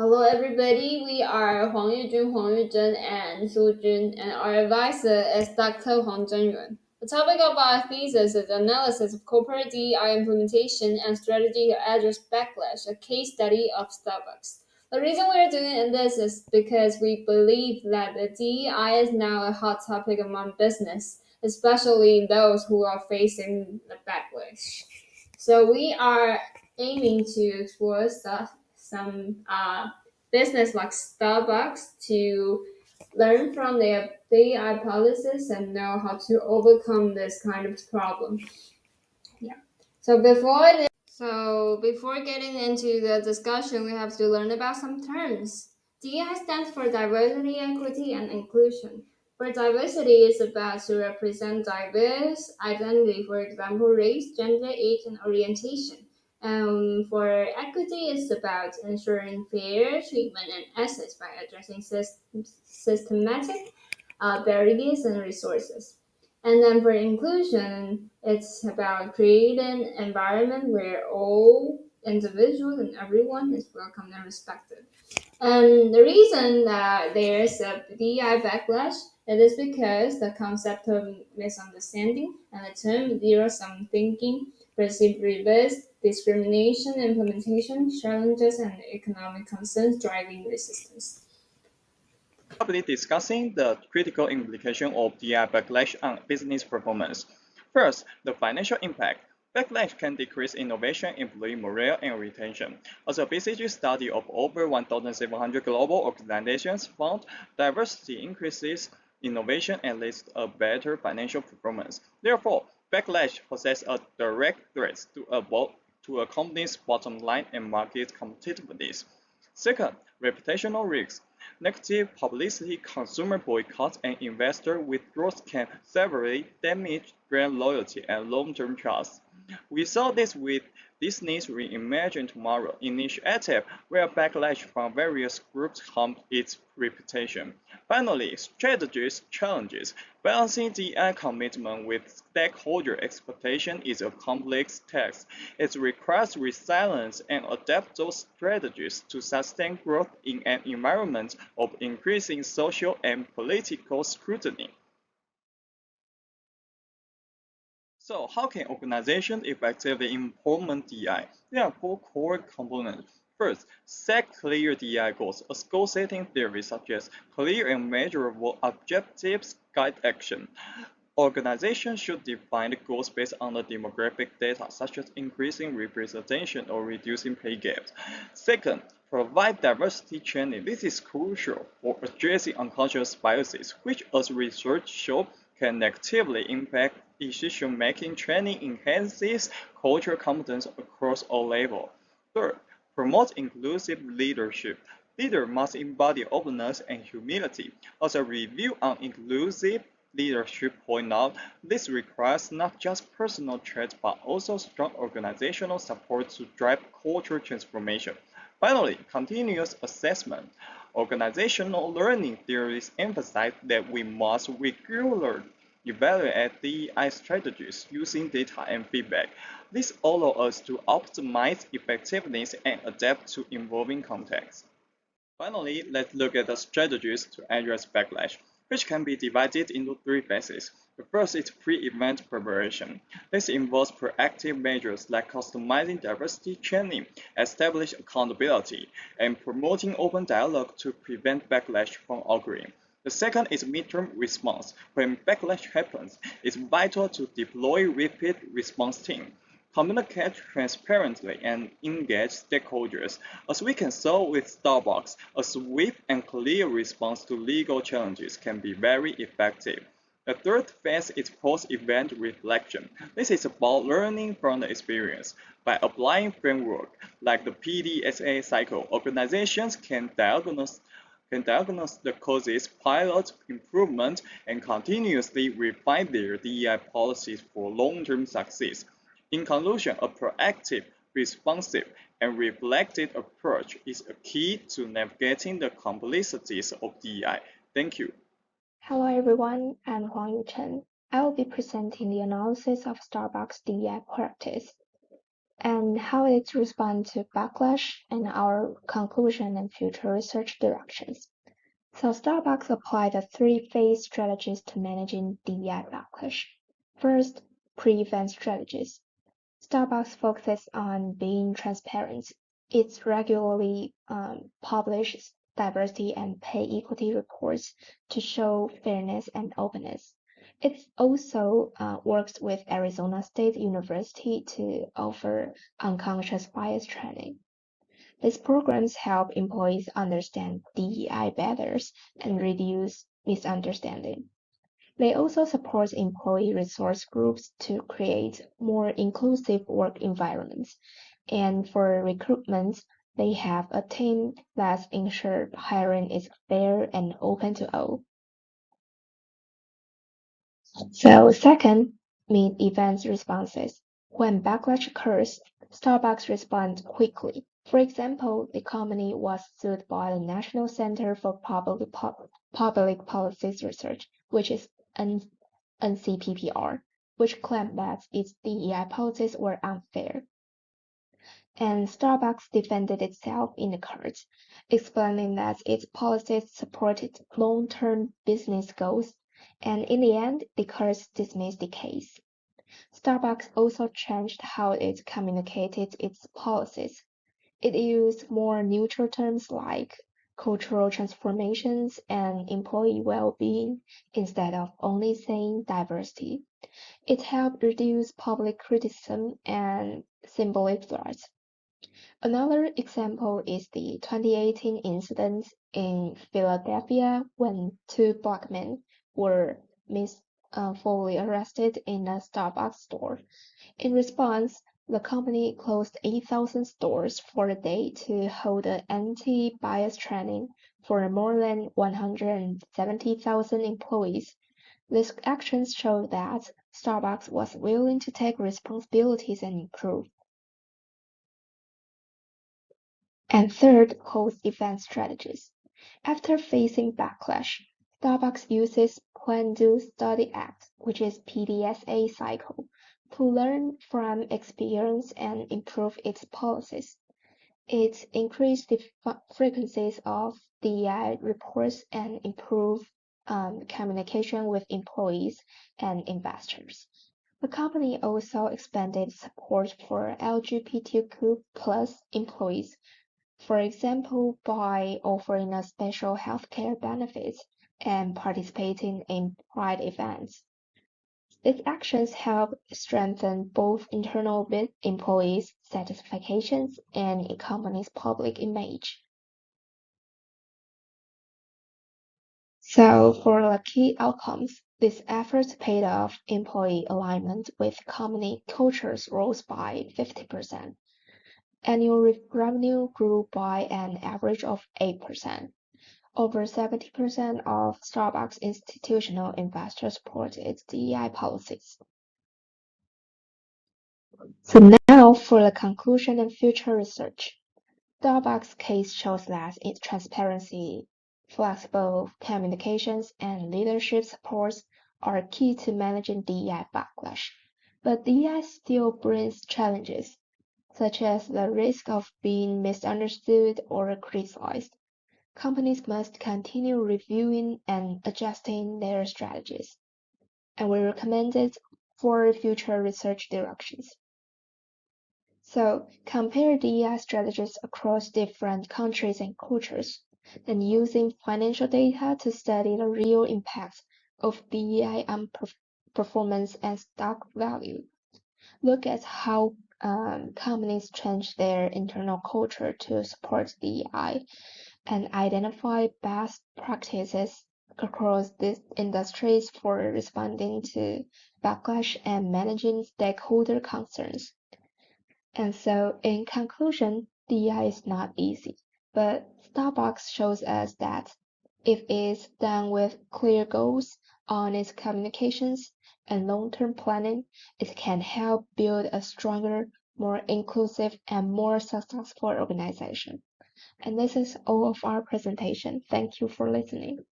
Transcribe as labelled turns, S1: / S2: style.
S1: Hello, everybody. We are Huang Yujun, Huang Yuzhen, and Su Jun, and our advisor is Dr. Huang Zhenyuan. The topic of our thesis is analysis of corporate DEI implementation and strategy to address backlash, a case study of Starbucks. The reason we are doing this is because we believe that the DEI is now a hot topic among business, especially those who are facing the backlash. So we are aiming to explore some business like Starbucks to learn from their DEI policies and know how to overcome this kind of problem. Yeah. So before getting into the discussion, we have to learn about some terms. DEI stands for diversity, equity, and inclusion. For diversity is about to represent diverse identity, for example, race, gender, age, and orientation. For equity, it's about ensuring fair treatment and access by addressing systematic barriers and resources. And then for inclusion, it's about creating an environment where all individuals and everyone is welcome and respected. And the reason that there's a DEI backlash, it is because the concept of misunderstanding and the term zero-sum thinking perceived reverse discrimination, implementation challenges, and economic concerns driving resistance.
S2: We'll be discussing the critical implication of DI backlash on business performance. First, the financial impact. Backlash can decrease innovation, employee morale, and retention. As a BCG study of over 1,700 global organizations found, diversity increases innovation and leads to a better financial performance. Therefore, backlash poses a direct threat to a company's bottom line and market competitiveness. Second, reputational risks. Negative publicity, consumer boycotts, and investor withdrawals can severely damage brand loyalty and long-term trust. We saw this with Disney's Reimagine Tomorrow initiative, where backlash from various groups harmed its reputation. Finally, strategies challenges. Balancing DI commitment with stakeholder expectation is a complex task. It requires resilience and adapt those strategies to sustain growth in an environment of increasing social and political scrutiny. So how can organizations effectively implement DI? There are four core components. First, set clear DI goals. A goal-setting theory such as clear and measurable objectives guide action. Organizations should define the goals based on the demographic data, such as increasing representation or reducing pay gaps. Second, provide diversity training. This is crucial for addressing unconscious biases, which, as research shows, can negatively impact decision-making. Training enhances cultural competence across all levels. Third, promote inclusive leadership. Leaders must embody openness and humility. As a review on inclusive leadership point out, this requires not just personal traits but also strong organizational support to drive cultural transformation. Finally, continuous assessment. Organizational learning theories emphasize that we must regularly evaluate DEI strategies using data and feedback. This allows us to optimize effectiveness and adapt to evolving contexts. Finally, let's look at the strategies to address backlash, which can be divided into three phases. The first is pre-event preparation. This involves proactive measures like customizing diversity training, establish accountability, and promoting open dialogue to prevent backlash from occurring. The second is midterm response. When backlash happens, it's vital to deploy rapid response team, communicate transparently, and engage stakeholders. As we can saw with Starbucks, a swift and clear response to legal challenges can be very effective. The third phase is post-event reflection. This is about learning from the experience. By applying framework like the PDSA cycle, organizations can diagnose the causes, pilot improvement, and continuously refine their DEI policies for long-term success. In conclusion, a proactive, responsive, and reflective approach is a key to navigating the complexities of DEI. Thank you.
S3: Hello everyone, I'm Huang Yuchen. I will be presenting the analysis of Starbucks DEI practice. and how it responds to backlash, and our conclusion and future research directions. So Starbucks applied a three-phase strategies to managing DEI backlash. First, pre-event strategies. Starbucks focuses on being transparent. It regularly publishes diversity and pay equity reports to show fairness and openness. It also works with Arizona State University to offer unconscious bias training. These programs help employees understand DEI better and reduce misunderstanding. They also support employee resource groups to create more inclusive work environments. And for recruitment, they have a team that ensures hiring is fair and open to all. So second, meet events responses. When backlash occurs, Starbucks responds quickly. For example, the company was sued by the National Center for Public Policy Research, which is NCPPR, which claimed that its DEI policies were unfair. And Starbucks defended itself in the court, explaining that its policies supported long-term business goals, and in the end, the court dismissed the case. Starbucks also changed how it communicated its policies. It used more neutral terms like cultural transformations and employee well-being instead of only saying diversity. It helped reduce public criticism and symbolic threats. Another example is the 2018 incident in Philadelphia when two black men were falsely arrested in a Starbucks store. In response, the company closed 8,000 stores for a day to hold an anti-bias training for more than 170,000 employees. These actions show that Starbucks was willing to take responsibilities and improve. And third, post-event strategies. After facing backlash, Starbucks uses Plan Do Study Act, which is PDSA cycle, to learn from experience and improve its policies. It increased the frequencies of DEI reports and improved communication with employees and investors. The company also expanded support for LGBTQ+ employees, for example, by offering a special healthcare benefits and participating in pride events. These actions help strengthen both internal employees' satisfactions and a company's public image. So for the key outcomes, these efforts paid off. Employee alignment with company cultures rose by 50%. Annual revenue grew by an average of 8%. Over 70% of Starbucks institutional investors support its DEI policies. So now for the conclusion and future research. Starbucks case shows that its transparency, flexible communications, and leadership supports are key to managing DEI backlash. But DEI still brings challenges, such as the risk of being misunderstood or criticized. Companies must continue reviewing and adjusting their strategies, and we recommend it for future research directions. So compare DEI strategies across different countries and cultures, and using financial data to study the real impact of DEI on performance and stock value. Look at how companies change their internal culture to support DEI and identify best practices across these industries for responding to backlash and managing stakeholder concerns. And so, in conclusion, DEI is not easy, but Starbucks shows us that if it's done with clear goals, honest communications, and long-term planning, it can help build a stronger, more inclusive, and more successful organization. And this is all of our presentation. Thank you for listening.